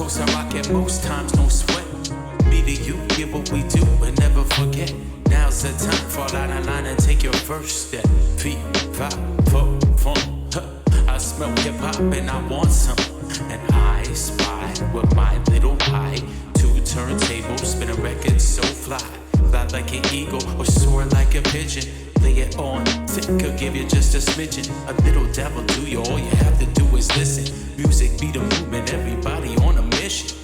coast I rock it most times, no sweat. Me to you, get what we do and never forget. Now's the time, fall out of line and take your first step. 3, 5, 4, funk. I smell hip hop and I want some. And I spy with my little eye 2 turntables, spin a record so fly. Fly like an eagle or soar like a pigeon. Lay it on thick, I'll give you just a smidgen. A little dabble do you, all you have to do is listen. Music be the movement, everybody on a mission.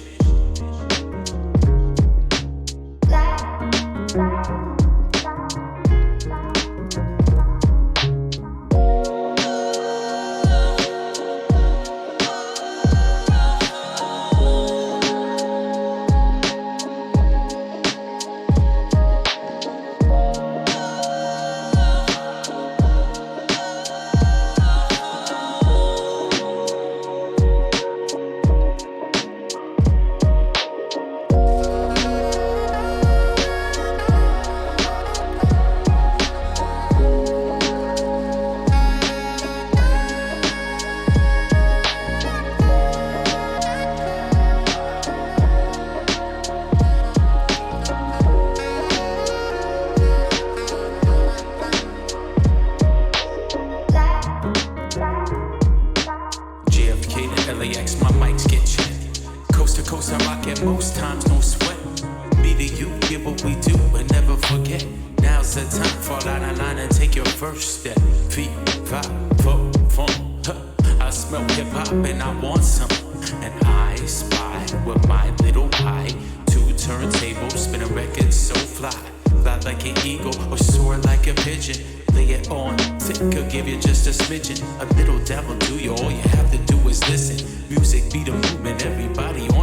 LAX, my mics get checked. Coast to coast, I rock it most times, no sweat. Me to you, get what we do and never forget. Now's the time, fall out of line and take your first step. 3, 5, 4, funk. I smell hip hop and I want some. And I spy with my little eye 2 turntables, spin a record so fly. Fly like an eagle or soar like a pigeon. Lay it on thick, I'll give you just a smidgen. A little dabble do you, all you have to do is listen. Music be the movement, everybody on